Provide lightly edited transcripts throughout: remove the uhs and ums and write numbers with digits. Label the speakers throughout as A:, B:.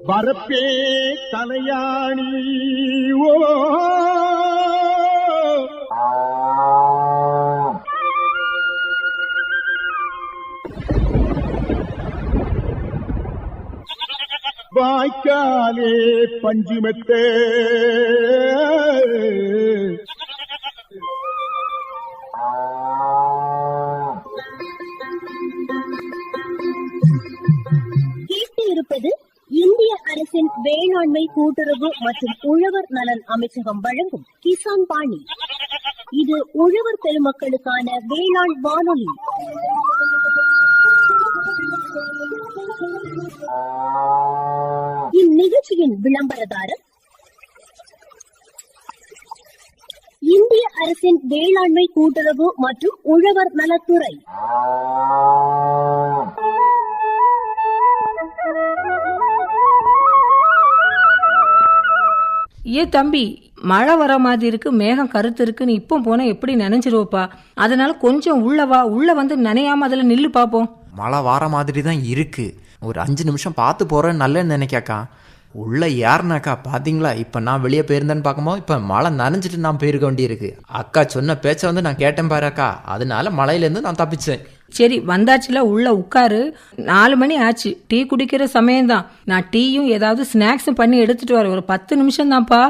A: வரப்பே தலையாணி ஓ வாய்க்காலே பஞ்சுமெத்தே
B: இருப்பது இந்திய அரசின் வேளாண்மை கூட்டுறவு மற்றும் உழவர் நலன் அமைச்சகம் வழங்கும் கிசான் பாணி. இது உழவர் பெருமக்களுக்கான வேளாண் வானொலி. இந்நிகழ்ச்சியின் விளம்பரதாரர் இந்திய அரசின் வேளாண்மை கூட்டுறவு மற்றும் உழவர் நலத்துறை.
C: தம்பி, மழை வர மாதிரி இருக்கு, மேகம் கருத்து இருக்குன்னு இப்போ போனா எப்படி நினைச்சிருவப்பா. அதனால கொஞ்சம் உள்ளவா, உள்ள வந்து நினையாம அதுல நில்லு பாப்போம்.
D: மழை வார மாதிரி தான் இருக்கு, ஒரு 5 நிமிஷம் பார்த்து போறேன்னு நல்லன்னு நினைக்காக்கா. உள்ள யாருனாக்கா பாத்தீங்களா, இப்ப நான் வெளியே போயிருந்தேன்னு பார்க்கும்போது இப்ப மழை நனைஞ்சிட்டு நான் போயிருக்க வேண்டியிருக்கு. அக்கா சொன்ன பேச்ச வந்து நான் கேட்டேன் பாரு அக்கா, அதனால மழையிலேருந்து நான் தப்பிச்சேன்.
C: சரி, வந்தாச்சுல, உள்ள உட்காரு. 4 மணி ஆச்சு, டீ குடிக்கிற சமயம்தான். நான் டீயும் ஏதாவது ஸ்நாக்ஸும் பண்ணி எடுத்துட்டு வரேன். ஒரு 10 நிமிஷம் தான்ப்பா.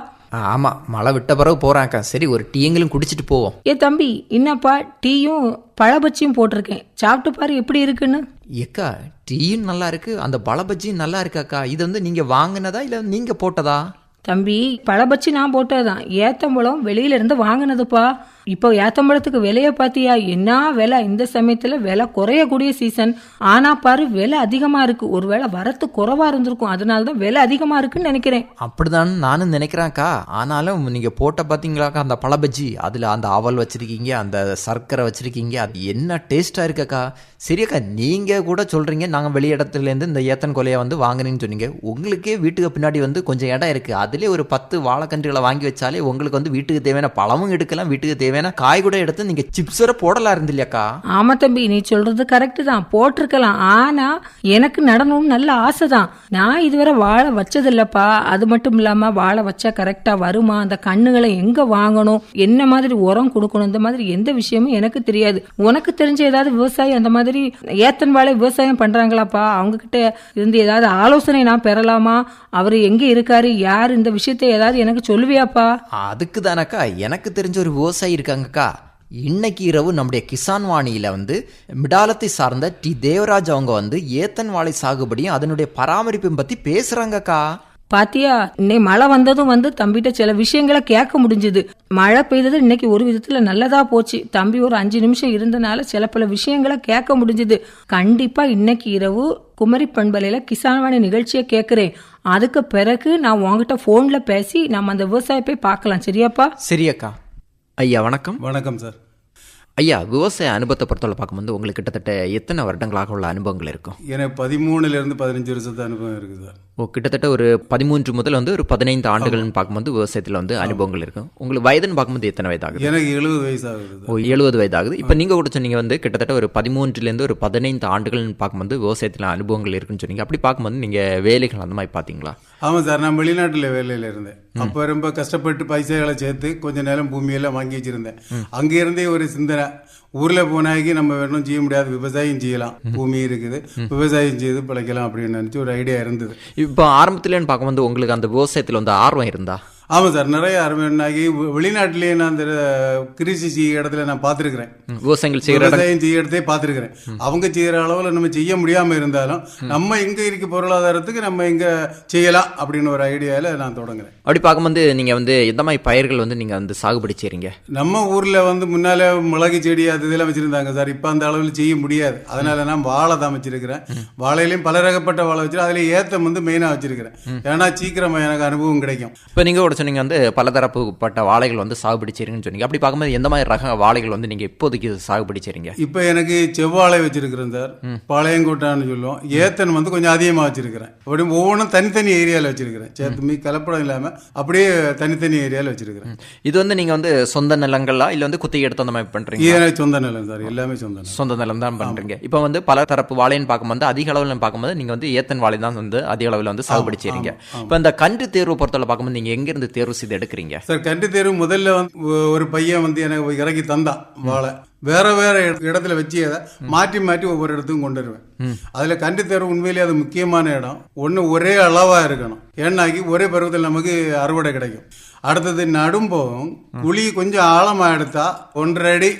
D: ஆமா, மழை விட்ட பிறகு போறேன் அக்கா. சரி, ஒரு டீங்களும் குடிச்சிட்டு போவோம்.
C: தம்பி, என்னப்பா, டீயும் பழபச்சியும் போட்டிருக்கேன், சாப்பிட்டு பாரு எப்படி இருக்குன்னு.
D: ஏக்கா, டீயும் நல்லா இருக்கு, அந்த பழபஜ்ஜியும் நல்லா இருக்காக்கா. இது வந்து நீங்க வாங்கினதா இல்ல நீங்க போட்டதா?
C: தம்பி, பழபச்சி நான் போட்டதுதான். ஏத்தம்பழம் வெளியில இருந்து வாங்கினதுப்பா. இப்போ ஏத்தம்பழத்துக்கு விலைய பாத்தியா? என்ன விலை! இந்த சமயத்துல விலை குறையக்கூடிய சீசன். ஆனா பாரு, விலை அதிகமா இருக்கு. ஒருவேளை வரத்து குறைவா இருந்திருக்கும், அதனாலதான் விலை அதிகமா இருக்குன்னு நினைக்கிறேன்.
D: அப்படிதான் நானும் நினைக்கிறேன்க்கா. ஆனாலும் நீங்க போட்ட பாத்தீங்களாக்கா அந்த பழபஜ்ஜி, அதுல அந்த அவல் வச்சிருக்கீங்க, அந்த சர்க்கரை வச்சிருக்கீங்க, அது என்ன டேஸ்டா இருக்கக்கா. சரியக்கா, நீங்க கூட சொல்றீங்க நாங்க வெளி இடத்துல இருந்து இந்த ஏத்தன் கொலையை வந்து வாங்கினேன்னு சொன்னீங்க. உங்களுக்கே வீட்டுக்கு பின்னாடி வந்து கொஞ்சம் இடம் இருக்கு, அதுலேயே ஒரு 10 வாழைக்கன்றுகளை வாங்கி வச்சாலே உங்களுக்கு வந்து வீட்டுக்கு தேவையான பழமும் எடுக்கலாம், வீட்டுக்கு தேவையான காய் கூட எடுத்து நீங்க சிப்ஸரை போடலாம் இருந்தில்லையாக்கா.
C: ஆமா தம்பி, நீ சொல்றது கரெக்ட் தான், போட்டிருக்கலாம். ஆனா எனக்கு நடணும்னு நல்ல ஆசை தான். நான் இதுவரை வாழை வச்சது இல்லப்பா. அது மட்டும் இல்லாம வாழை வச்சா கரெக்டா வருமா, அந்த கண்ணுகளை எங்க வாங்கணும், என்ன மாதிரி உரம் கொடுக்கணும், இந்த மாதிரி எந்த விஷயமும் எனக்கு தெரியாது. உனக்கு தெரிஞ்ச ஏதாவது விவசாயி அந்த மாதிரி ஏத்தன் வாழை விவசாயம் பண்றாங்களாப்பா? அவங்க கிட்ட இருந்து ஏதாவது ஆலோசனை நான் பெறலாமா? அவரு எங்க இருக்காரு, யார், இந்த விஷயத்தை ஏதாவது எனக்கு சொல்லுவியாப்பா?
D: அதுக்கு தானக்கா எனக்கு தெரிஞ்ச ஒரு விவசாயி இருக்காங்கக்கா. இன்னைக்கு இரவு நம்முடைய கிசான் வாணியில வந்து மிடாலத்தை சார்ந்த டி தேவராஜ் அவங்க வந்து ஏத்தன் வாழை சாகுபடியும் அதனுடைய பராமரிப்பையும் பத்தி பேசுறாங்கக்கா.
C: பாத்தியா, இன்னைக்கு மழை வந்ததும் வந்து தம்பிகிட்ட சில விஷயங்களை கேட்க முடிஞ்சது. மழை பெய்தது இன்னைக்கு ஒரு விதத்துல நல்லதா போச்சு. தம்பி ஒரு 5 நிமிஷம் இருந்தனால சில பல விஷயங்களை கேட்க முடிஞ்சது. கண்டிப்பா இன்னைக்கு இரவு குமரி பண்பலையில கிசான்வாணி நிகழ்ச்சியை கேட்கிறேன். அதுக்கு பிறகு நான் உங்ககிட்ட போன்ல பேசி நம்ம அந்த விவசாய போய் பார்க்கலாம். சரியாப்பா?
D: சரியக்கா. ஐயா வணக்கம்.
E: வணக்கம் சார்.
D: ஐயா, விவசாய அனுபவத்தை பொறுத்தவரை பார்க்கும்போது உங்களுக்கு கிட்டத்தட்ட எத்தனை வருடங்களாக உள்ள அனுபவங்கள் இருக்கும்?
E: எனக்கு 13லேருந்து 15 வருஷத்து அனுபவம் இருக்குது சார்.
D: கிட்டத்தட்ட ஒரு 13 முதல் வந்து ஒரு 15 ஆண்டுகள்னு பார்க்கும்போது விவசாயத்தில் வந்து அனுபவங்கள் இருக்கும். உங்களுக்கு வயதுன்னு பார்க்கும்போது எத்தனை வயதாகுது?
E: எனக்கு 70 வயசு ஆகுது.
D: 70 வயதாகுது. இப்போ நீங்கள் கூட சொன்னீங்க வந்து கிட்டத்தட்ட ஒரு 13லேருந்து ஒரு 15 ஆண்டுகள்னு பார்க்கும்போது விவசாயத்தில் அனுபவங்கள் இருக்குன்னு சொன்னீங்க. அப்படி பார்க்கும்போது நீங்கள் வேலைகள் அந்த மாதிரி பார்த்தீங்களா?
E: ஆமாம் சார், நான் வெளிநாட்டில் வேலையில் இருந்தேன். அப்போ ரொம்ப கஷ்டப்பட்டு பைசாக்களை சேர்த்து கொஞ்சம் நேரம் பூமியெல்லாம் வாங்கி வச்சுருந்தேன். அங்கேருந்தே ஒரு சிந்தனை, ஊரில் போனாக்கி நம்ம வேணும் செய்ய முடியாது, விவசாயம் செய்யலாம், பூமி இருக்குது, விவசாயம் செய்து பிழைக்கலாம் அப்படின்னு நினச்சி ஒரு ஐடியா இருந்தது.
D: இப்போ ஆரம்பத்துலேன்னு பார்க்கும்போது உங்களுக்கு அந்த விவசாயத்தில் வந்து ஆர்வம் இருந்தா?
E: ஆமாம் சார், நிறைய அருமையாகி வெளிநாட்டிலேயே நான் அந்த கிருஷி செய்ய இடத்துல நான் பார்த்துருக்கிறேன்.
D: விவசாயம்
E: செய்ய இடத்தையே பார்த்துருக்கிறேன். அவங்க செய்கிற அளவில் நம்ம செய்ய முடியாமல் இருந்தாலும் நம்ம எங்கே இருக்க பொருளாதாரத்துக்கு நம்ம எங்கே செய்யலாம் அப்படின்னு ஒரு ஐடியாவில் நான் தொடங்குறேன்.
D: அப்படி பார்க்கும்போது நீங்கள் வந்து எந்த மாதிரி பயிர்கள் வந்து நீங்கள் வந்து சாகுபடி செய்கிறீங்க?
E: நம்ம ஊரில் வந்து முன்னால் மிளகு செடி அது இதெல்லாம் வச்சுருந்தாங்க சார். இப்போ அந்த அளவில் செய்ய முடியாது. அதனால நான் வாழை தான் வச்சிருக்கிறேன். வாழையிலையும் பல ரகப்பட்ட வாழை வச்சுருக்கேன். அதில் ஏத்தம் வந்து மெயினாக வச்சிருக்கிறேன். ஏன்னா சீக்கிரமாக எனக்கு அனுபவம் கிடைக்கும்.
D: இப்போ நீங்கள் கூட சொன்னீங்க வந்து பலதரப்புப்பட்ட வாழைகள் வந்து சாகுபடி செய்றீங்கன்னு சொன்னீங்க. அப்படி பார்க்கும்போது எந்த மாதிரி ரக வாழைகள் வந்து நீங்க இப்போதைக்கு சாகுபடி செய்றீங்க?
E: இப்போ எனக்கு செவ்வாழை வச்சிருக்கிறேன் சார், பாளையங்கோட்டான்னு சொல்லுவோம். ஏத்தன் வந்து கொஞ்சம் அதிகமாக வச்சிருக்கிறேன். அப்படி ஒவ்வொன்றும் தனித்தனி ஏரியாவில் வச்சிருக்கிறேன். சேத்துமி கலப்படம் இல்லாமல் அப்படியே தனித்தனி ஏரியாவில் வச்சிருக்கிறேன்.
D: இது வந்து நீங்க வந்து சொந்த நிலங்களா இல்ல வந்து குத்தகை எடுத்து அந்த மாதிரி பண்றீங்க?
E: இது எனக்கு சொந்த நிலம் சார், எல்லாமே சொந்த நிலம்.
D: சொந்த நிலம் தான் பண்றீங்க. இப்போ வந்து பல தரப்பு வாழைன்னு பார்க்கும்போது அதிக அளவில் பார்க்கும்போது நீங்க வந்து ஏத்தன் வாழை தான் வந்து அதிக அளவில் வந்து சாகுபடி செய்றீங்க. இப்போ இந்த கன்று தேர்வு பொறுத்தவரை பார்க்கும்போது நீங்க எங்க இருந்து தேர்வு செய்து எடுக்கிறீங்க?
E: சார் கன்று தேர்வு முதல்ல வந்து ஒரு பையன் வந்து எனக்கு இறக்கி தந்தான் வாழை. வேற வேற இடத்துல வச்சு அதை மாற்றி மாற்றி ஒவ்வொரு இடத்துக்கும் கொண்டு வருவேன். அதுல கன்று தேர்வு உண்மையிலேயே அது முக்கியமான இடம். ஒன்று ஒரே அளவா இருக்கணும், ஏன்னாக்கி ஒரே பருவத்தில் நமக்கு அறுவடை கிடைக்கும். அடுத்தது நடும்போகும் குழி கொஞ்சம் ஆழமா எடுத்தா 1.5 அடி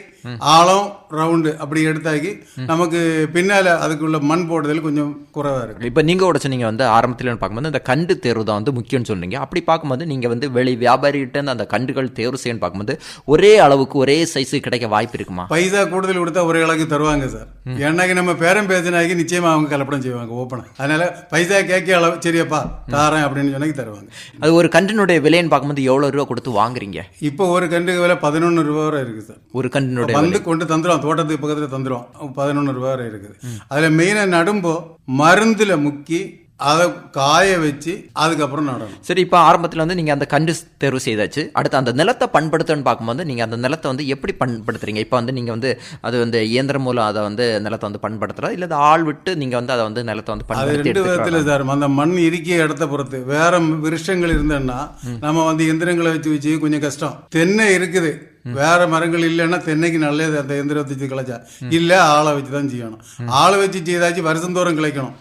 E: ஆழம் ரவுண்டு அப்படி எடுத்தாக்கி நமக்கு பின்னால அதுக்குள்ள மண் போடுதல் கொஞ்சம் குறைவா இருக்கு.
D: இப்போ நீங்க கூட சொன்னீங்க வந்து ஆரம்பத்தில் பார்க்கும்போது இந்த கண்டு தேர்வு தான் வந்து முக்கியம்னு சொன்னீங்க. அப்படி பார்க்கும்போது நீங்க வந்து வெளி வியாபாரிகிட்ட அந்த கண்டுகள் தேர்வு செய்யணும்னு பார்க்கும்போது ஒரே அளவுக்கு ஒரே சைஸு கிடைக்க வாய்ப்பு இருக்குமா?
E: பைசா கூடுதல் கொடுத்தா ஒரே அளவுக்கு தருவாங்க சார். ஏன்னாக்கி நம்ம பேரம் பேசினாக்கி நிச்சயமா அவங்க கலப்படம் செய்வாங்க ஓப்பனா. அதனால பைசா கேட்க அளவு சரியாப்பா தாரேன் அப்படின்னு சொன்னாக்கி தருவாங்க.
D: அது ஒரு கன்றினுடைய விலைன்னு பார்க்கும்போது எவ்வளவு ரூபா கொடுத்து வாங்குறீங்க?
E: இப்போ ஒரு கண்டுக்கு விலை 11 ரூபா வரை இருக்கு சார்.
D: ஒரு கன்றினுடைய
E: வந்து கொண்டு தந்துடும், தோட்டத்துக்கு பக்கத்துல தந்துடும். 11 ரூபா வரை இருக்குது. அதுல மெயினா நடும்போ மருந்துல முக்கி அதை காய வச்சு அதுக்கப்புறம் நடணும்.
D: சரி, இப்போ ஆரம்பத்தில் வந்து நீங்கள் அந்த கண்டு தேர்வு செய்தாச்சு. அடுத்து அந்த நிலத்தை பண்படுத்தணும்னு பார்க்கும்போது நீங்கள் அந்த நிலத்தை வந்து எப்படி பண்படுத்துறீங்க? இப்போ வந்து நீங்கள் வந்து அது வந்து இயந்திரம் மூலம் அதை வந்து நிலத்தை வந்து பண்படுத்துறா இல்லை அதை ஆள் விட்டு நீங்கள் வந்து அதை வந்து நிலத்தை வந்து
E: அது 2 விதத்தில் சார். அந்த மண் இருக்கிய இடத்த பொறுத்து வேற விருஷங்கள் இருந்தேன்னா நம்ம வந்து எந்திரங்களை வச்சு கொஞ்சம் கஷ்டம். தென்னை இருக்குது, வேற மரங்கள் இல்லைன்னா தென்னைக்கு நல்லது அந்த எந்திரத்தை வச்சு கிளைச்சா. இல்ல ஆளை வச்சு தான் செய்யணும். ஆளை வச்சு செய்தாச்சு வருஷந்தோறும் கிளைக்கணும்.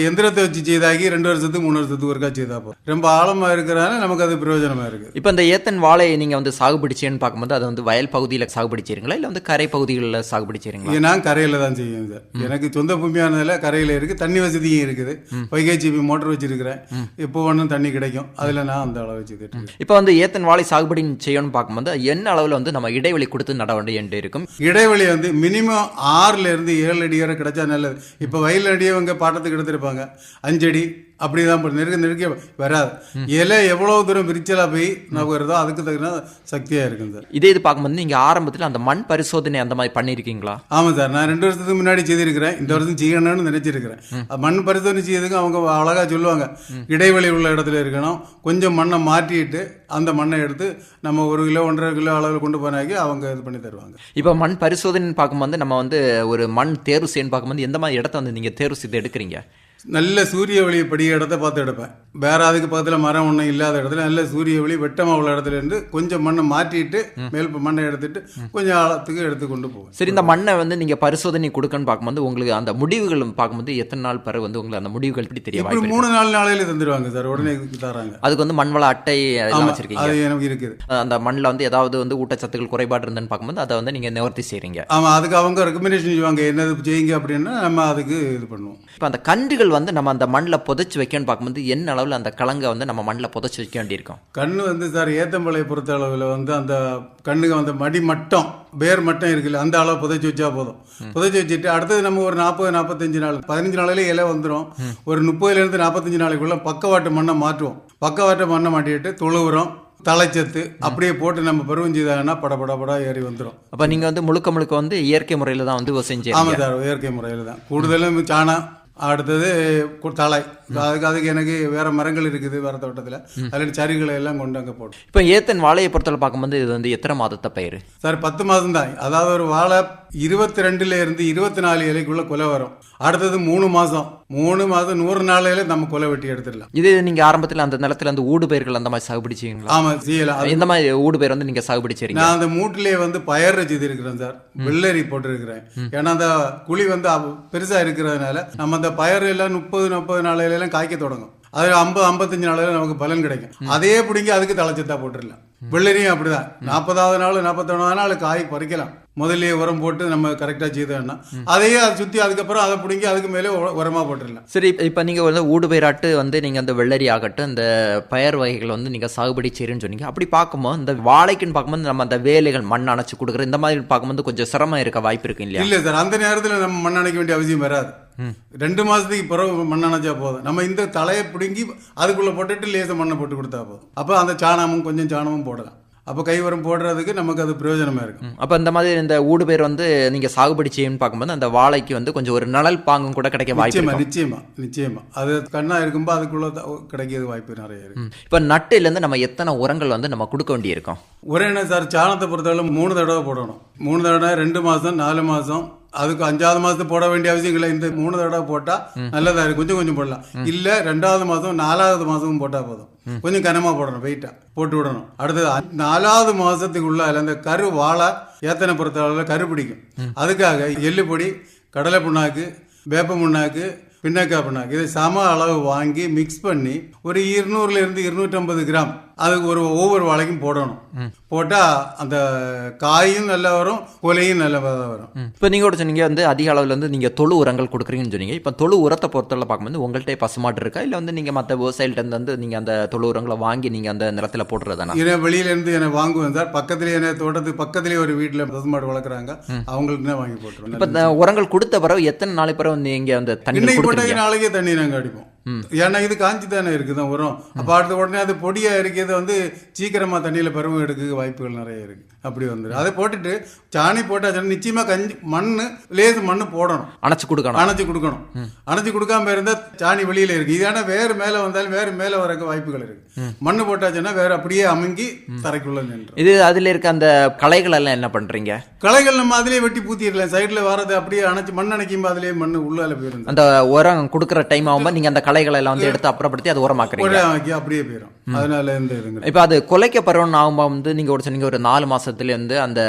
E: எந்திரத்தை வச்சு செய்தாக்கி 2 வருஷத்துக்கு 3 வருஷத்துக்கு ஒருக்கா செய்தா போதும். ரொம்ப ஆழமா இருக்கிறனால நமக்கு அது பிரயோஜனமா இருக்கு.
D: இப்போ இந்த ஏத்தன் வாழை நீங்க வந்து சாகுபடி செய்யணும்னு பார்க்கும்போது அது வந்து வயல் பகுதியில் சாகுபடி செய்றீங்களா இல்லை வந்து கரை பகுதிகளில் சாகுபடி செய்றீங்களா?
E: நான் கரையில தான் செய்வேன் சார். எனக்கு சொந்த பூமியானதுல கரையில இருக்கு, தண்ணி வசதியும் இருக்குது. வைகைச்சிபி மோட்டர் வச்சிருக்கிறேன். இப்போ ஒன்றும் தண்ணி கிடைக்கும், அதுல நான் அந்த அளவு வச்சுக்கிட்டு.
D: இப்போ வந்து ஏத்தன் வாழை சாகுபடி செய்யணும்னு பார்க்கும்போது என்ன அளவில் வந்து நம்ம இடைவெளி கொடுத்து நட வேண்டிய இருக்கும்?
E: இடைவெளி வந்து மினிமம் 6ல இருந்து 7 அடி வரை கிடைச்சா நல்லது. இப்போ வயல் அடியவங்க பாட்டத்துக்கு எடுத்திருப்பாங்க 5 அடி அப்படிதான் நெருக்க வராது. இலை எவ்வளவு தூரம் விரிச்சலா போய் நகருதோ அதுக்கு தகுந்த சக்தியா இருக்கும் சார்.
D: இது பார்க்கும்போது நீங்க ஆரம்பத்தில் அந்த மண் பரிசோதனை அந்த மாதிரி பண்ணிருக்கீங்களா?
E: ஆமா சார், நான் 2 வருஷத்துக்கு முன்னாடி செய்திருக்கிறேன். இந்த வருஷம் செய்யணும்னு நினைச்சிருக்கிறேன். மண் பரிசோதனை செய்யறதுக்கு அவங்க அழகா சொல்லுவாங்க, இடைவெளி உள்ள இடத்துல இருக்கணும், கொஞ்சம் மண்ணை மாற்றிட்டு அந்த மண்ணை எடுத்து நம்ம 1 கிலோ 1.5 கிலோ அளவில் கொண்டு போனாக்கி அவங்க இது பண்ணி தருவாங்க.
D: இப்போ மண் பரிசோதனை பார்க்கும்போது நம்ம வந்து ஒரு மண் தேர்வு செய்யணும் பார்க்கும்போது எந்த மாதிரி இடத்த வந்து நீங்க தேர்வு செய்து எடுக்கிறீங்க?
E: நல்ல சூரிய ஒளி படிய இடத்த பார்த்து எடுப்பேன். வேற அதுக்கு பக்கத்தில் மரம் ஒன்றும் இல்லாத இடத்துல நல்ல சூரிய ஒளி வெட்டமாக உள்ள இடத்துல இருந்து கொஞ்சம் மண்ணை மாற்றிட்டு மேல் மண்ணை எடுத்துட்டு கொஞ்சம் ஆழத்துக்கு எடுத்து கொண்டு போவேன்.
D: சரி, இந்த மண்ணை வந்து நீங்க பரிசோதனை கொடுக்கணும்னு பார்க்கும்போது உங்களுக்கு அந்த முடிவுகள் பார்க்கும்போது எத்தனை நாள் பிறகு வந்து உங்களுக்கு அந்த முடிவுகள் எப்படி தெரிய வாய்ப்பு?
E: 3-4 நாளையில தந்துடுவாங்க சார், உடனே தராங்க.
D: அதுக்கு வந்து மண்வள அட்டை வச்சிருக்கீங்க?
E: அது எனக்கு இருக்குது.
D: அந்த மண்ணில் வந்து ஏதாவது வந்து ஊட்டச்சத்துக்கள் குறைபாடு இருந்தேன்னு பார்க்கும்போது அதை வந்து நீங்க நிவர்த்தி செய்றீங்க.
E: ஆமா, அதுக்கு அவங்க ரெக்கமெண்டேஷன் செய்வாங்க, என்னது செய்யுங்க அப்படின்னா நம்ம அதுக்கு இது பண்ணுவோம்.
D: இப்போ அந்த கன்றுகள் வந்து நம்ம அந்த மண்ணில் புதைச்சு வைக்கணும்னு பார்க்கும்போது என்ன அளவில் அந்த கலங்கை வந்து நம்ம மண்ணில் புதைச்சு வைக்க வேண்டியிருக்கும்?
E: கண்ணு வந்து சார் ஏத்தம்பளையை பொறுத்த அளவில் வந்து அந்த கண்ணுக்கு வந்து மடி மட்டம் வேர் மட்டம் இருக்குல்ல அந்த அளவு புதைச்சி வச்சா போதும். புதைச்சி வச்சுட்டு அடுத்தது நம்ம ஒரு 40-45 நாள் 15 நாளிலே இலை வந்துடும். ஒரு 30-45 நாளைக்குள்ள பக்கவாட்டு மண்ணை மாற்றுவோம். பக்கவாட்டு மண்ணை மாட்டிட்டு தொழு உரம் தலைச்சத்து அப்படியே போட்டு நம்ம பருவம் செய்தாங்கன்னா படபடா ஏறி வந்துடும்.
D: அப்போ நீங்கள் வந்து முழுக்க வந்து இயற்கை முறையில் தான் வந்து விவசாயம் செய்யணும்?
E: ஆமாம் சார், இயற்கை முறையில் தான். கூடுதலும் சாணம், அடுத்தது தலை, அதுக்கு எனக்கு வேற மரங்கள் இருக்குது வேற தோட்டத்தில், அதில் சரிகளை எல்லாம் கொண்டு அங்கே போட்டோம்.
D: இப்போ ஏத்தன் வாழையை பொறுத்தவரை பார்க்கும்போது இது வந்து எத்தனை மாதத்தை பயிர்
E: சார்? 10 மாதம் தான். அதாவது ஒரு வாழை 22 இருந்து 24 இலைக்குள்ள கொலை வரும். அடுத்தது 3 மாதம் 100 நாளையில நம்ம கொலை வெட்டி எடுத்துடலாம்.
D: இது நீங்க ஆரம்பத்தில் அந்த நிலத்துல அந்த ஊடு பயிர்கள் அந்த மாதிரி சாகுபடி செய்யுங்களா?
E: ஆமா, செய்யலாம்.
D: எந்த மாதிரி ஊடு பயிர் வந்து நீங்க சாகுபடி செய்றீங்க?
E: நான் அந்த மூட்டிலேயே வந்து பயர் செய்திருக்கிறேன் சார், வெள்ளரி போட்டிருக்கிறேன். ஏன்னா அந்த குழி வந்து பெருசா இருக்கிறதுனால நம்ம அந்த பயர் எல்லாம் 30-40 நாளையில எல்லாம் காய்க்க தொடங்கும். அது 50-55 நாளையில நமக்கு பலன் கிடைக்கும். அதே பிடிங்கி அதுக்கு தலைச்சத்தா போட்டுடலாம். வெள்ளரியும் அப்படிதான் 40வது நாள் 41வது நாள் காய் பறிக்கலாம். முதல்ல உரம் போட்டு நம்ம கரெக்டா செய்தோம்னா அதையே அதை சுத்தி அதுக்கப்புறம் அதை பிடிங்கி அதுக்கு மேலே உரமா போட்டுடலாம்.
D: சரி, இப்ப நீங்க வந்து ஊடு பயிராட்டு வந்து நீங்க அந்த வெள்ளரி ஆகட்டும் இந்த பயர் வகைகள் வந்து நீங்க சாகுபடி செய்யறேன்னு சொன்னீங்க. அப்படி பார்க்கும்போது இந்த வாழைக்குன்னு பார்க்கும்போது நம்ம அந்த வேலைகள் மண் அணைச்சு கொடுக்குற இந்த மாதிரி பார்க்கும்போது கொஞ்சம் சிரமம் இருக்க வாய்ப்பு இருக்கு இல்லையா?
E: இல்ல சார், அந்த நேரத்தில் நம்ம மண் அணைக்க வேண்டிய அவசியம் வராது. 2 மாசத்துக்கு பிறகு மண் அணைச்சா போதும். நம்ம இந்த தலையை பிடுங்கி அதுக்குள்ள போட்டுட்டு லேச மண்ணை போட்டு கொடுத்தா போதும். அப்போ அந்த சாணமும் கொஞ்சம் சாணமும் போடலாம். அப்போ கை உரம் போடுறதுக்கு நமக்கு அது பிரயோஜனமா இருக்கும்.
D: அப்போ இந்த மாதிரி இந்த ஊடு பேர் வந்து நீங்க சாகுபடி செய்யணும்னு பார்க்கும்போது அந்த வாழைக்கு வந்து கொஞ்சம் ஒரு நிழல் பாங்கும் கூட கிடைக்க வாய்ப்பு
E: நிச்சயமா
D: இருக்கும்.
E: நிச்சயமா அது கண்ணா இருக்கும்போது அதுக்குள்ள கிடைக்கிறது வாய்ப்பு நிறைய இருக்கு.
D: இப்போ நட்டிலேருந்து நம்ம எத்தனை உரங்கள் வந்து நம்ம கொடுக்க வேண்டியிருக்கும்?
E: ஒரே என்ன சார், சாணத்தை பொறுத்தவரை 3 தடவை போடணும். 3 தடவை 2 மாசம் 4 மாசம், அதுக்கு 5வது மாசத்துக்கு போட வேண்டிய அவசியம் இல்லை. இந்த 3 தடவை போட்டா நல்லதா இருக்கு. கொஞ்சம் கொஞ்சம் போடலாம். இல்ல 2வது மாசம் 4வது மாசமும் போட்டா போதும். கொஞ்சம் கனமா போடணும், வெயிட்டா போட்டு விடணும். அடுத்தது 4வது மாசத்துக்குள்ள அந்த கரு வாழை ஏத்தனை பொறுத்தளவுல கரு பிடிக்கும். அதுக்காக எள்ளு பொடி, கடலை புண்ணாக்கு, வேப்ப புண்ணாக்கு, பின்னக்காய் புண்ணாக்கு இதை சம அளவு வாங்கி மிக்ஸ் பண்ணி ஒரு 200 இருந்து 250 கிராம் அதுக்கு ஒவ்வொரு வாழைக்கும் போடணும். போட்டா அந்த காயும் நல்லா வரும், கொலையும் நல்லா வரும்.
D: இப்போ நீங்க கூட சொன்னீங்க வந்து அதிக அளவில் வந்து நீங்க தொழு உரங்கள் கொடுக்குறீங்கன்னு சொன்னீங்க. இப்போ தொழு உரத்தை பொறுத்தவரை பார்க்கும்போது உங்கள்கிட்ட பசுமாட்டு இருக்கா, இல்லை வந்து நீங்க மற்ற விவசாயிகிட்ட வந்து நீங்க அந்த தொழு உரங்களை வாங்கி நீங்க அந்த நிலத்துல போட்டுறதானா?
E: ஏன்னா வெளியில இருந்து என்ன வாங்குவேன் சார். பக்கத்துலேயே என்ன தோட்டத்துக்கு பக்கத்துலேயே ஒரு வீட்டில் பசுமாடு வளர்க்குறாங்க, அவங்களுக்கு வாங்கி போட்டுருவோம்.
D: இப்போ இந்த உரங்கள் கொடுத்த பிறகு எத்தனை நாளைக்கு பிறகு நீங்க அந்த தண்ணி
E: போட்டாங்க? நாளைக்கே தண்ணி நாங்கள் அடிப்போம். ஏன்னா இது காஞ்சி தானே இருக்குதான் உரம். அப்போ அடுத்த உடனே அது பொடியா இருக்கிறது வந்து சீக்கிரமா தண்ணியில பருவம் எடுக்க வாய்ப்புகள் நிறைய இருக்கு. அப்படி வந்துடும். அதை போட்டுட்டு சாணி போட்டா நிச்சயமா மண்ணு லேசு மண்ணு போடணும், அணைச்சு கொடுக்கணும். அணைச்சு கொடுக்காம இருந்தா சாணி வெளியில இருக்கு. இதான வேறு மேல வந்தாலும் வேறு மேல வரக்கு வாய்ப்புகள் இருக்கு. மண்ணு போட்டாச்சுன்னா வேற அப்படியே அமுங்கி தரைக்குள்ள நின்று.
D: இது அதுல இருக்க அந்த களைகள் எல்லாம் என்ன பண்றீங்க?
E: களைகள் நம்ம அதிலே வெட்டி பூத்திடலாம். சைட்ல வரது அப்படியே அணைச்சு மண் அணைக்கும் அதிலேயே மண்ணு உள்ளால போயிடும்.
D: அந்த உரம் கொடுக்குற டைம் ஆகும்போது நீங்க அந்த களைகளை எல்லாம் வந்து எடுத்து அப்புறப்படுத்தி அது உரமாக்குறீங்க,
E: அப்படியே போயிடும். அதனால
D: இப்ப அது குலைக்க பருவம் ஆகும்போது வந்து நீங்க ஒரு சொன்னீங்க ஒரு 4 மாசத்துல இருந்து அந்த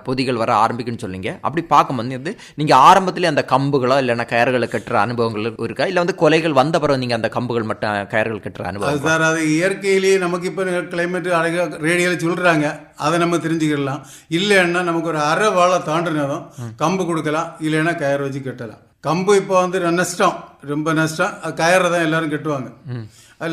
D: பொதிகள் வர ஆரம்பிக்குன்னு சொல்லிங்க. அப்படி பார்க்கும்போது வந்து நீங்க ஆரம்பத்திலே அந்த கம்புகளோ இல்லைன்னா கயர்களை கட்டுற அனுபவங்கள் இருக்கா, இல்ல வந்து கொலைகள் வந்த பிறகு நீங்க அந்த கம்புகள் மட்டும் கயர்கள் கட்டுற அனுபவம்?
E: சார் அது இயற்கையிலேயே நமக்கு இப்ப கிளைமேட் அழகா ரேடியோல சொல்றாங்க, அதை நம்ம தெரிஞ்சுக்கலாம். இல்லைன்னா நமக்கு ஒரு அரை வாழை தாண்டினதும் கம்பு கொடுக்கலாம், இல்லைன்னா கயர் வச்சு கட்டலாம். கம்பு இப்போ வந்து நஷ்டம், ரொம்ப நஷ்டம். கயரை தான் எல்லாரும் கட்டுவாங்க.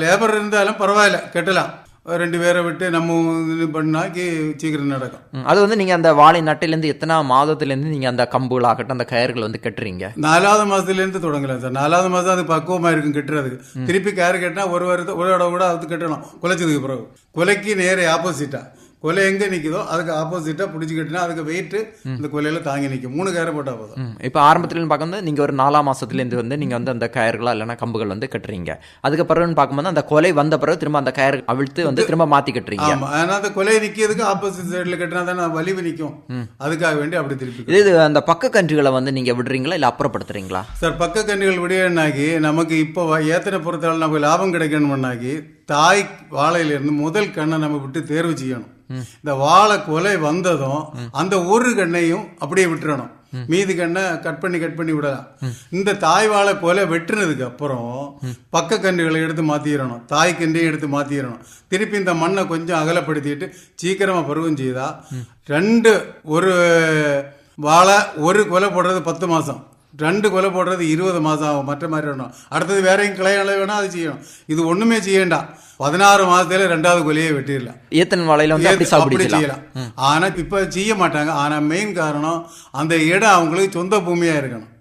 E: லேபர் இருந்தாலும் பரவாயில்ல, கட்டலாம். 2 பேரை விட்டு நம்ம இது பண்ணாக்கி சீக்கிரம் நடக்கும்.
D: அது வந்து நீங்க அந்த வாழை நட்டிலேருந்து எத்தனை மாதத்திலேருந்து நீங்க அந்த கம்புகள் ஆகட்டும் அந்த கயர்கள் வந்து கட்டுறீங்க?
E: 4வது மாசத்துலேருந்து தொடங்கலாம் சார். 4வது மாதம் அது பக்குவமா இருக்கும் கட்டுறதுக்கு. திருப்பி கயறு கட்டினா ஒரு வருடம் கூட அது கட்டணும். குலைச்சதுக்கு பிறகு கொலைக்கு நேர ஆப்போசிட்டா கொலை எங்க நிக்குதோ அதுக்கு ஆப்போசிட்டா பிடிச்சி கட்டினா அதுக்கு வெயிட் இந்த கொலையில தாங்கி நிற்கும். 3 கயரை போட்டா போதும்.
D: இப்போ ஆரம்பத்துல பார்க்கும்போது நீங்க ஒரு 4ஆம் மாசத்துலேருந்து வந்து நீங்க வந்து அந்த கயர்களா இல்லைன்னா கம்புகள் வந்து கட்டுறீங்க. அதுக்கு பிறகு பார்க்கும்போது அந்த கொலை வந்த பிறகு திரும்ப அந்த கயர் அவிழ்த்து வந்து திரும்ப மாத்தி கட்டுறீங்க.
E: ஆனா அந்த கொலை நிக்கிறதுக்கு ஆப்போசிட் சைடுல கட்டினா தானே வலிவு நிற்கும். அதுக்காக வேண்டி அப்படி திருப்பி
D: இது அந்த பக்க கன்றுகளை வந்து நீங்க விடுறீங்களா இல்ல அப்புறப்படுத்துறீங்களா?
E: சார் பக்க கன்றுகள் விடையனாக்கி நமக்கு இப்போ ஏத்தனை பொறுத்தாலும் நமக்கு லாபம் கிடைக்கணும்னாக்கி தாய் வாழையிலிருந்து முதல் கண்ணை நம்ம விட்டு தேர்வு செய்யணும். இந்த வாழை கொலை வந்ததும் அந்த ஒரு கண்ணையும் அப்படியே விட்டுறணும். மீதி கண்ணை கட் பண்ணி விடலாம். இந்த தாய் வாழை கொலை வெட்டுனதுக்கு அப்புறம் பக்க கன்றுகளை எடுத்து மாத்திடணும், தாய் கன்றையும் எடுத்து மாத்திடணும். திருப்பி இந்த மண்ணை கொஞ்சம் அகலப்படுத்திட்டு சீக்கிரமா பருவம் செய்தா 2 ஒரு வாழை ஒரு கொலை போடுறது 10 மாசம், 2 கொலை போடுறது 20 மாசம் ஆகும். மற்ற மாதிரி வேணும். அடுத்தது வேற கிளைய வேணா அது செய்யணும். இது ஒண்ணுமே செய்யண்டா. 16 மாசத்துல 2வது கொலையை வெட்டிடலாம்.
D: ஏத்தன் வாழையில வந்து அப்படி
E: செய்யலாம். ஆனா இப்ப செய்ய மாட்டாங்க. ஆனா மெயின் காரணம் அந்த இடம் அவங்களுக்கு சொந்த பூமியா இருக்கணும்.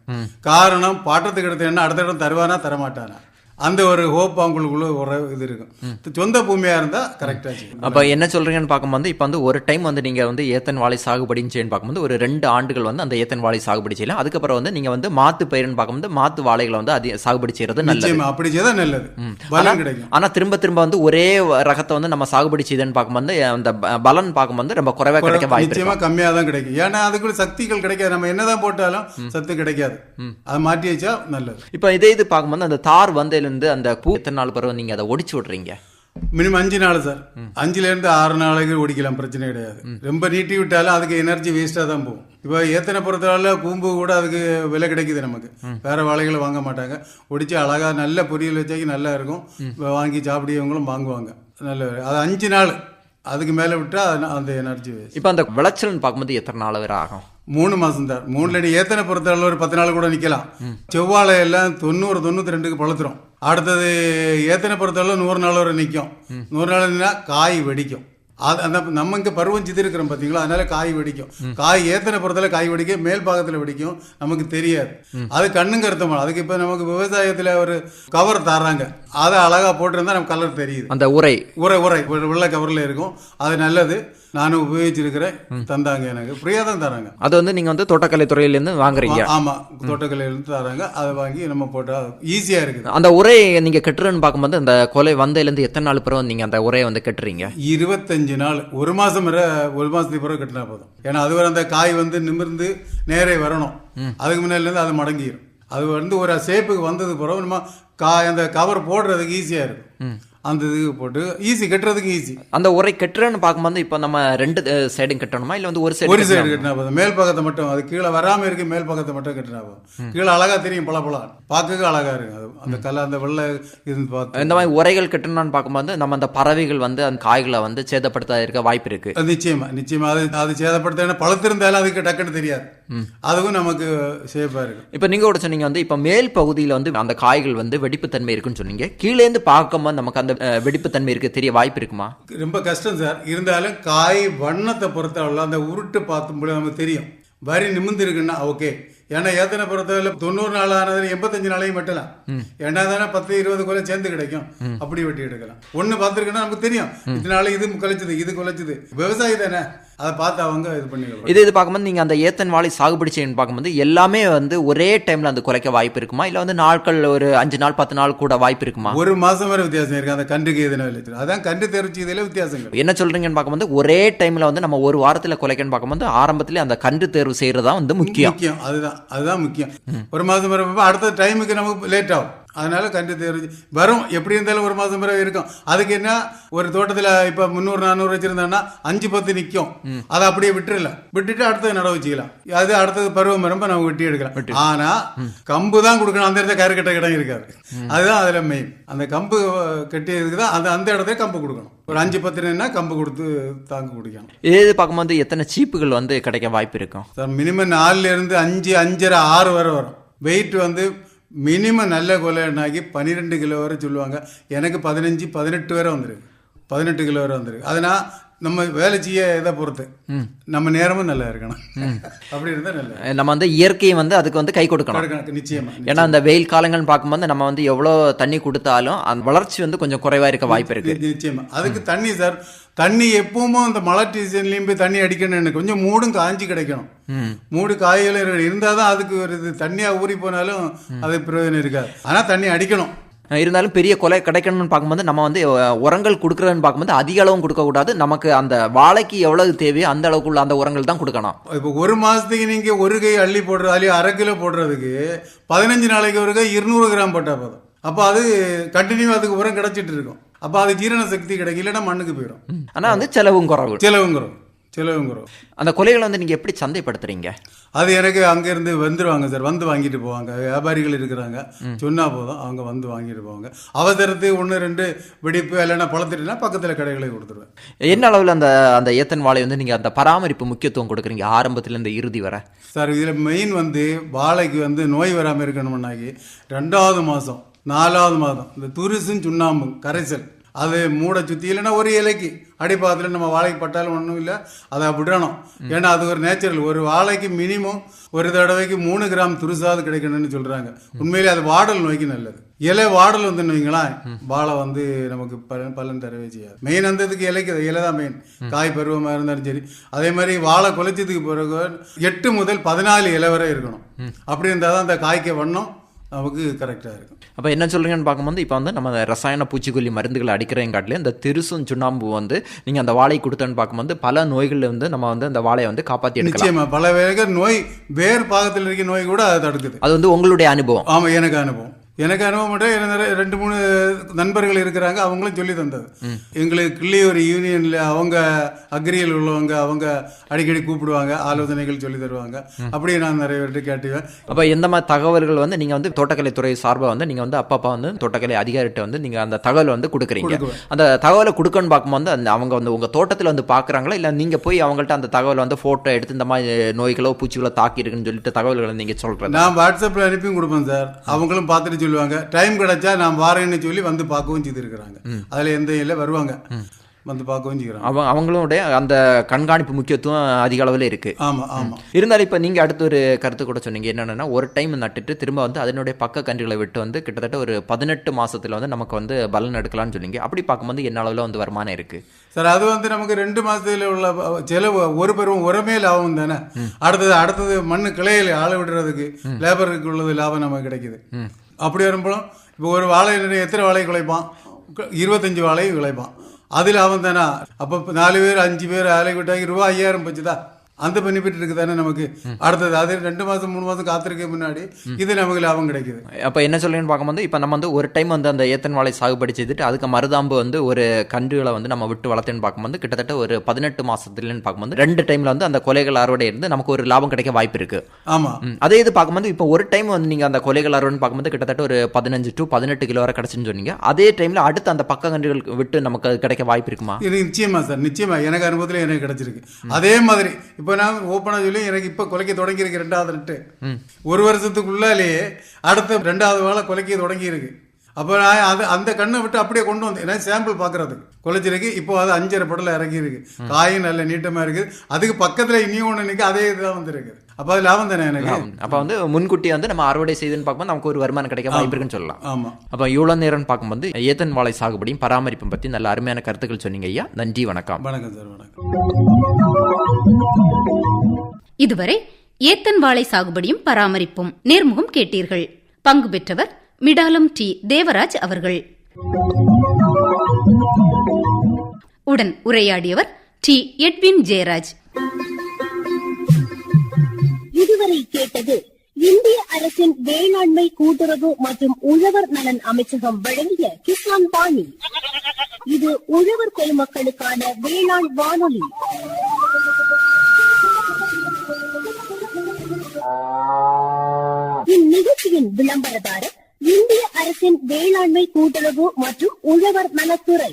E: காரணம் பாட்டத்துக்கு எடுத்த என்ன அடுத்த இடம் தருவானா தரமாட்டானா அந்த ஒரு ஹோப் அவங்களுக்குள்ள ஒரு இது இருக்கும். சொந்த பூமியா இருந்தா கரெக்டா செய்யும்.
D: அப்ப என்ன சொல்றீங்கன்னு பார்க்கும்போது இப்ப வந்து ஒரு டைம் வந்து நீங்க வந்து ஏத்தன் வாழை சாகுபடின்னு செய்யணும் பார்க்கும்போது ஒரு 2 ஆண்டுகள் வந்து அந்த ஏத்தன் வாழை சாகுபடி செய்யலாம். அதுக்கப்புறம் வந்து நீங்க வந்து மாத்து பயிர்னு பார்க்கும்போது மாத்து வாழைகளை வந்து சாகுபடி செய்யறது நல்லது.
E: அப்படி செய்தா நல்லது, பலன் கிடைக்கும்.
D: ஆனா திரும்ப வந்து ஒரே ரகத்தை வந்து நம்ம சாகுபடி செய்தன்னு பார்க்கும்போது அந்த பலன் பார்க்கும்போது ரொம்ப குறைவா கிடைக்க வாய்ப்பு
E: நிச்சயமா கம்மியா தான் கிடைக்கும். ஏன்னா அதுக்குள்ள சக்திகள் கிடைக்காது. நம்ம என்னதான் போட்டாலும் சத்து கிடைக்காது. அதை மாற்றி வச்சா நல்லது.
D: இப்ப இதே இது பார்க்கும்போது அந்த தார் வந்து அந்த பூ எத்தனை நாள் பிறகு நீங்க அதை ஒடிச்சு விடுறீங்க?
E: மினிமம் 5 நாள் சார். 5ல இருந்து 6 நாளைக்கு ஒடிக்கலாம், பிரச்சனை கிடையாது. ரொம்ப நீட்டி விட்டாலும் அதுக்கு எனர்ஜி வேஸ்டா தான் போகும். இப்போ ஏத்தனை பொறுத்தவரை கூம்பு கூட அதுக்கு விலை கிடைக்குது நமக்கு. வேற வாழைகளை வாங்க மாட்டாங்க. ஒடிச்சு அழகா நல்ல பொரியல் வச்சாக்கி நல்லா இருக்கும். வாங்கி சாப்பிடியவங்களும் வாங்குவாங்க. நல்ல அது 5 நாள் அதுக்கு மேல விட்டா அந்த எனர்ஜி வேஸ்ட்.
D: இப்போ அந்த விளைச்சல்னு பார்க்கும்போது எத்தனை நாள் வரை ஆகும்?
E: 3 மாசம் தான். 3 ஏத்தனை பொறுத்தவரை ஒரு 10 நாள் கூட நிக்கலாம். செவ்வாழை எல்லாம் 90-92க்கு பழுத்துரும். அடுத்தது ஏத்தனை பொறுத்தவரை 100 நாள் வரை நிற்கும். 100 நாள் காய் வெடிக்கும். அது அந்த நம்ம இங்கே பருவம் சிதிருக்கிறோம் பார்த்தீங்களா, அதனால காய் வெடிக்கும். காய் ஏத்தனை பொறுத்தல காய் வெடிக்கும், மேல் பாகத்தில் வெடிக்கும், நமக்கு தெரியாது. அது கண்ணுங்க அர்த்தமா. அதுக்கு இப்போ நமக்கு விவசாயத்தில் ஒரு கவர் தர்றாங்க, அதை அழகாக போட்டிருந்தா நமக்கு கலர் தெரியுது.
D: அந்த உரை
E: வெள்ளை கவரில் இருக்கும். அது நல்லது, நானும் உபயோகிச்சிருக்கிறேன். தந்தாங்க, எனக்கு ஃப்ரீயாக தான் தராங்க.
D: அது வந்து நீங்கள் வந்து தோட்டக்கலை துறையிலேருந்து வாங்குறீங்க?
E: ஆமாம், தோட்டக்கலையிலேருந்து தராங்க. அதை வாங்கி நம்ம போட்டால் ஈஸியாக இருக்குது.
D: அந்த உரை நீங்கள் கட்டுறன்னு பார்க்கும்போது அந்த கொலை வந்ததுலேருந்து எத்தனை நாள் பிறகு நீங்கள் அந்த உரையை வந்து கட்டுறீங்க?
E: 25 நாள், ஒரு மாதம் வரை, ஒரு மாதத்துக்கு பிறகு கட்டினா போதும். ஏன்னா அது வரை அந்த காய் வந்து நிமிர்ந்து நேரே வரணும். அதுக்கு முன்னாடிலேருந்து அது மடங்கிடும். அது வந்து ஒரு ஷேப்புக்கு வந்தது பிறகு நம்ம அந்த கவர் போடுறதுக்கு ஈஸியாக இருக்கும். அந்த இதுக்கு போட்டு ஈஸி, கட்டுறதுக்கு ஈஸி.
D: அந்த உரை கட்டுறன்னு பார்க்கும்போது இப்போ நம்ம 2 சைடும் கட்டணுமா, இல்லை வந்து ஒரு சைடு
E: கட்டினா போதும்? மேல் பக்கத்தை மட்டும், அது கீழே வராமல் இருக்கு, மேல் பக்கத்தை மட்டும் கட்டினா போதும். கீழே அழகா தெரியும், பல பார்க்க அழகா இருக்கு. அது அந்த கலர், அந்த வெள்ளை இருந்து பார்த்து
D: இந்த மாதிரி உரைகள் கட்டணும்னு பார்க்கும்போது நம்ம அந்த பறவைகள் வந்து அந்த காய்களை வந்து சேதப்படுத்த இருக்க வாய்ப்பு இருக்கு.
E: நிச்சயமா அது சேதப்படுத்த பழுத்திருந்தாலும் அதுக்கு டக்குன்னு தெரியாது. அதுவும் நமக்கு சேஃபா இருக்கு.
D: இப்போ நீங்க கூட சொன்னீங்க வந்து இப்போ மேல் பகுதியில் வந்து அந்த காய்கள் வந்து வெடிப்புத்தன்மை இருக்குன்னு சொன்னீங்க. கீழேந்து பார்க்கும்போது நமக்கு அந்த வெடிப்புத்தன்மை இருக்கு தெரிய வாய்ப்பு இருக்குமா?
E: ரொம்ப கஷ்டம் சார். இருந்தாலும் காய் வண்ணத்தை பொறுத்தவரை அந்த உருட்டு பார்க்கும்போது நமக்கு தெரியும். வரி நிமிந்து இருக்குன்னா ஓகே. ஏன்னா ஏத்தனை பொறுத்தவரை 90 நாள் ஆனது 85 நாளையும் வெட்டலாம். ஏன்னா தானே 10-20 கொலை சேர்ந்து கிடைக்கும். அப்படி வெட்டி எடுக்கலாம். ஒண்ணு பார்த்துருக்குன்னா நமக்கு தெரியும், இதனால இது குலைச்சது, இது குலைச்சது. விவசாயி தானே, அதை பார்த்து அவங்க இது பண்ணிக்கலாம்.
D: இது பார்க்கும்போது நீங்க அந்த ஏத்தன் வாழை சாகுபடி செய்யணும்னு பார்க்கும்போது எல்லாமே வந்து ஒரே டைம்ல அந்த குறைக்க வாய்ப்பு இருக்குமா, இல்ல வந்து நாட்கள் ஒரு 5 நாள் 10 நாள் கூட வாய்ப்பு இருக்குமா?
E: ஒரு மாசம் வரை வித்தியாசம் இருக்கு. அந்த கன்றுக்கு எதுனா அதான் கன்று தெரிச்சு இதுல வித்தியாசம்.
D: என்ன சொல்றீங்கன்னு பார்க்கும்போது ஒரே டைம்ல வந்து நம்ம ஒரு வாரத்துல குலைக்கன்னு பார்க்கும்போது ஆரம்பத்துல அந்த கன்று தேர்வு செய்யறதா வந்து முக்கியம்.
E: அதுதான் முக்கியம். ஒரு மாசம் வரை அடுத்த டைமுக்கு நமக்கு லேட் ஆகும். அதனால கன்று தேர்வு வரும். எப்படி இருந்தாலும் ஒரு மாதம் பிறகு இருக்கும். அதுக்கு என்ன, ஒரு தோட்டத்தில் இப்போ 300-400 வச்சிருந்தோம்னா 5-10 நிற்கும். அதை அப்படியே விட்டுட்டு அடுத்தது நட வச்சுக்கலாம். அது அடுத்தது பருவம் ரொம்ப நம்ம வெட்டி எடுக்கலாம். ஆனா கம்பு தான் கொடுக்கணும். அந்த இடத்துல கரு கட்ட இடம் இருக்காது. அதுதான் அதுல மெயின். அந்த கம்பு கட்டியதுக்கு தான் அந்த இடத்துல கம்பு கொடுக்கணும். ஒரு 5-10 கம்பு கொடுத்து தாங்க குடிக்கணும்.
D: இது பார்க்கும்போது எத்தனை சீப்புகள் வந்து கிடைக்க வாய்ப்பு இருக்கும்
E: சார்? மினிமம் 4-5, 5.5, 6 வரை வரும். வெயிட் வந்து மினிமம் நல்ல கொலைனாக்கி 12 கிலோ வரை சொல்லுவாங்க. எனக்கு 15-18 வரை வந்துருக்கு. 18 கிலோ வரை வந்துருக்கு. அதனால் நம்ம வேலை செய்ய இதை பொறுத்து நம்ம நேரமும் நல்லா இருக்கணும். அப்படி இருந்தா நல்லா
D: நம்ம வந்து இயற்கையை வந்து அதுக்கு வந்து கை கொடுக்கணும்.
E: நிச்சயமா.
D: ஏன்னா அந்த வெயில் காலங்கள்னு பார்க்கும்போது நம்ம வந்து எவ்வளோ தண்ணி கொடுத்தாலும் அந்த வளர்ச்சி வந்து கொஞ்சம் குறைவா இருக்க வாய்ப்பு இருக்கு.
E: நிச்சயமா. அதுக்கு தண்ணி சார், தண்ணி எப்பவும் அந்த மழை சீசன்லயும் போய் தண்ணி அடிக்கணும். கொஞ்சம் மூடும் காஞ்சி கிடைக்கணும். மூடு காய்கள் இருந்தாதான் அதுக்கு ஒரு தண்ணியா ஊறி போனாலும் அது பிரயோஜனம் இருக்காது. ஆனா தண்ணி அடிக்கணும்.
D: இருந்தாலும் பெரிய கொலை கிடைக்கணும்னு பார்க்கும்போது நம்ம வந்து உரங்கள் கொடுக்குறதுன்னு பார்க்கும்போது அதிக அளவும் கொடுக்கக்கூடாது. நமக்கு அந்த வாழைக்கு எவ்வளவு தேவையோ அந்த அளவுக்குள்ள அந்த உரங்கள் தான் கொடுக்கணும்.
E: இப்போ ஒரு மாசத்துக்கு நீங்க ஒரு கை அள்ளி போடுறது, அள்ளி 1/2 கிலோ போடுறதுக்கு 15 நாளைக்கு ஒரு கை 200 கிராம் போட்டா போதும். அப்போ அது கண்டினியூ அதுக்கு உரம் கிடைச்சிட்டு இருக்கும். அப்போ அது ஜீரண சக்தி கிடைக்கும். இல்லைன்னா மண்ணுக்கு போயிடும்.
D: ஆனா வந்து செலவும் குறைவு. அந்த கொலைகளை வந்து நீங்க எப்படி சந்தைப்படுத்துறீங்க?
E: அது எனக்கு அங்கேருந்து வந்துடுவாங்க சார். வந்து வாங்கிட்டு போவாங்க. வியாபாரிகள் இருக்கிறாங்க, சொன்னா போதும் அவங்க வந்து வாங்கிட்டு போவாங்க. அவசரத்து 1-2 வெடிப்பு இல்லைன்னா பழத்துட்டுனா பக்கத்தில் கடைகளை கொடுத்துருவேன்.
D: என்ன அளவில் அந்த ஏத்தன் வாழை வந்து நீங்க அந்த பராமரிப்பு முக்கியத்துவம் கொடுக்குறீங்க ஆரம்பத்துல இருந்து இறுதி வரை?
E: சார் இதில் மெயின் வந்து வாழைக்கு வந்து நோய் வராமல் இருக்கணும்னாக்கி 2வது மாதம் 4வது மாதம் இந்த துரிசும் சுண்ணாம்பும் கரைசல் அது மூட சுற்றி, இல்லைன்னா ஒரு இலைக்கு அடிப்பாகத்தில் நம்ம வாழைக்கு பட்டாலும் ஒன்றும் இல்லை, அதை விடணும். ஏன்னா அது ஒரு நேச்சுரல். ஒரு வாழைக்கு மினிமம் ஒரு தடவைக்கு 3 கிராம் துருசாவது கிடைக்கணும்னு சொல்றாங்க. உண்மையிலே அது வாடல் நோய்க்கு நல்லது. இலை வாடல் வந்து வைங்களேன், வாழை வந்து நமக்கு பலன் தரவே செய்யாது. மெயின் அந்த இதுக்கு இலை தான் மெயின். காய் பருவமாக இருந்தாலும் சரி. அதே மாதிரி வாழை குலைச்சதுக்கு பிறகு 8 முதல் 14 இலை வரை இருக்கணும். அப்படி இருந்தால் தான் அந்த காய்க்க வண்ணம் நமக்கு கரெக்டாக இருக்கும்.
D: அப்போ என்ன சொல்றீங்கன்னு பார்க்கும்போது இப்போ வந்து நம்ம ரசாயன பூச்சிக்கொல்லி மருந்துகளை அடிக்கிறேங்காட்டிலே இந்த திருசும் சுண்ணாம்பு வந்து நீங்கள் அந்த வாழை கொடுத்தேன்னு பார்க்கும்போது பல நோய்கள் வந்து நம்ம வந்து அந்த வாழையை வந்து காப்பாற்றி எடுக்கலாம்.
E: நிச்சயமா. பல வேக நோய் வேறு பாகத்தில் இருக்க நோய் கூட அதை தடுக்குது.
D: அது வந்து உங்களுடைய அனுபவம்?
E: ஆமாம், எனக்கு அனுபவம் மட்டும். எனக்கு 2-3 நண்பர்கள் இருக்கிறாங்க, அவங்களும் சொல்லி தந்தது. எங்களுக்கு கிள்ளியூர் யூனியன்ல அவங்க அக்ரியில் உள்ளவங்க, அவங்க அடிக்கடி கூப்பிடுவாங்க, ஆலோசனைகள் சொல்லி தருவாங்க. அப்படியே நான் நிறைய பேர்ட்டு கேட்டுவேன்.
D: அப்போ எந்த மாதிரி தகவல்கள் வந்து நீங்கள் வந்து தோட்டக்கலைத்துறை சார்பாக வந்து நீங்கள் வந்து அப்பப்பா வந்து தோட்டக்கலை அதிகாரிகிட்ட வந்து நீங்கள் அந்த தகவல் வந்து கொடுக்குறீங்க. அந்த தகவலை கொடுக்கணும்னு பார்க்கும்போது அந்த அவங்க வந்து உங்கள் தோட்டத்தில் வந்து பார்க்குறாங்களா, இல்லை நீங்கள் போய் அவங்கள்ட்ட அந்த தகவல் வந்து ஃபோட்டோ எடுத்து இந்த மாதிரி நோய்களோ பூச்சிகளோ தாக்கி இருக்குன்னு சொல்லிட்டு தகவல்களை நீங்கள் சொல்கிறேன்?
E: நான் வாட்ஸ்அப்பில் அனுப்பியும் கொடுப்பேன் சார். அவங்களும் பார்த்துட்டு சொல்லுவாங்க. டைம் கிடைச்சா நான் வாரேன்னு சொல்லி வந்து பார்க்கவும் செய்திருக்கிறாங்க. அதுல எந்த இல்லை வருவாங்க. வந்து பார்க்கவும் செய்கிறாங்க.
D: அவங்களுடைய அந்த கண்காணிப்பு முக்கியத்துவம் அதிக அளவில் இருக்கு.
E: ஆமாம் ஆமாம்.
D: இருந்தாலும் இப்போ நீங்கள் அடுத்த ஒரு கருத்து கூட சொன்னீங்க, என்னென்னா ஒரு டைம் நட்டுட்டு திரும்ப வந்து அதனுடைய பக்க கன்றுகளை விட்டு வந்து கிட்டத்தட்ட ஒரு 18 மாசத்துல வந்து நமக்கு வந்து பலன் எடுக்கலாம்னு சொன்னீங்க. அப்படி பார்க்கும்போது என்ன அளவில் வந்து வருமானம் இருக்கு
E: சார்? அது வந்து நமக்கு 2 மாசத்துல உள்ள செலவு ஒரு பருவம் உரமே லாபம் தானே. அடுத்தது மண்ணு கிளையில ஆள விடுறதுக்கு லேபருக்கு உள்ளது லாபம் நமக்கு கிடைக்குது. அப்படி வரும்போது இப்போ ஒரு வாழை எத்தனை வாழை குலைப்பான்? 25 வாழை குலைப்பான். அது லாபம் தானே. அப்போ 4 பேர் 5 பேர் ஆலை விட்டாங்க ரூபா 5000 போச்சுதா. அந்த பெனிஃபிட் இருக்கு தானே நமக்கு. அடுத்தது அது 2 மாதம் 3 மாதம் காத்திருக்க முன்னாடி இது நமக்கு லாபம் கிடைக்குது.
D: அப்போ என்ன சொல்லுன்னு பார்க்கும்போது இப்போ நம்ம வந்து ஒரு டைம் வந்து அந்த ஏத்தன் வாழை சாகுபடி செய்துட்டு அதுக்கு மருதாம்பு வந்து ஒரு கன்றுகளை வந்து நம்ம விட்டு வளர்த்தேன்னு பார்க்கும்போது கிட்டத்தட்ட ஒரு 18 மாசத்துலன்னு பார்க்கும்போது 2 டைம்ல வந்து அந்த கொலைகள் அறுவடை இருந்து நமக்கு ஒரு லாபம் கிடைக்க வாய்ப்பு இருக்கு.
E: ஆமா.
D: அதே இது பார்க்கும்போது இப்போ ஒரு டைம் வந்து நீங்க அந்த கொலைகள் அறுவடை பார்க்கும்போது கிட்டத்தட்ட ஒரு 15 to 18 கிலோ வரை கிடைச்சுன்னு சொன்னீங்க. அதே டைம்ல அடுத்து அந்த பக்க கன்றுகள் விட்டு நமக்கு கிடைக்க வாய்ப்பு இருக்குமா?
E: இது நிச்சயமா சார், நிச்சயமா எனக்கு அனுபவத்தில் எனக்கு கிடைச்சிருக்கு. அதே மாதிரி இப்போ நான் ஓப்பனாக சொல்லி எனக்கு இப்போ கொலைக்க தொடங்கி இருக்கு 2வது நட்டு. 1 வருஷத்துக்குள்ளாலேயே அடுத்த 2வது வாழை கொலைக்க தொடங்கி இருக்கு. அப்போ நான் அந்த கண்ணை விட்டு அப்படியே கொண்டு வந்து ஏன்னா சாம்பிள் பார்க்கறதுக்கு கொலைச்சிருக்கு. இப்போ அது 5.5 படல இறங்கி இருக்கு. காயும் நல்ல நீட்டமாக இருக்குது. அதுக்கு பக்கத்தில் இனியும் ஒன்று நிற்க அதே இதுதான் வந்துருக்கு. அப்போ அது லாபம் தானே எனக்கு.
D: அப்போ வந்து முன்கூட்டி வந்து நம்ம அறுவடை செய்துன்னு பார்க்கும்போது நமக்கு ஒரு வருமானம் கிடைக்க வாய்ப்பு இருக்குன்னு சொல்லலாம்.
E: ஆமாம்.
D: அப்போ இவ்வளோ நேரம்னு பார்க்கும்போது ஏத்தன் வாழை சாகுபடியும் பராமரிப்பும் பற்றி நல்ல அருமையான கருத்துக்கள் சொன்னீங்க ஐயா. நன்றி, வணக்கம்.
E: வணக்கம் சார், வணக்கம்.
F: இதுவரை ஏத்தன் வாழை சாகுபடியும் பராமரிப்பும் நேர்முகம் கேட்டீர்கள். பங்கு பெற்றவர் மிடாலம் டி தேவராஜ் அவர்கள். உடன் உரையாடியவர் டி எட்வின் ஜெயராஜ்.
B: இதுவரை கேட்டது இந்திய அரசின் வேளாண்மை கூட்டுறவு மற்றும் உழவர் நலன் அமைச்சகம் வழங்கிய கிசான் பாணி. இது உழவர் பெருமக்களுக்கான வேளாண் வானொலி. இந்நிகழ்ச்சியின் விளம்பரதாரர் இந்திய அரசின் வேளாண்மை கூட்டுறவு மற்றும் உழவர் நலத்துறை.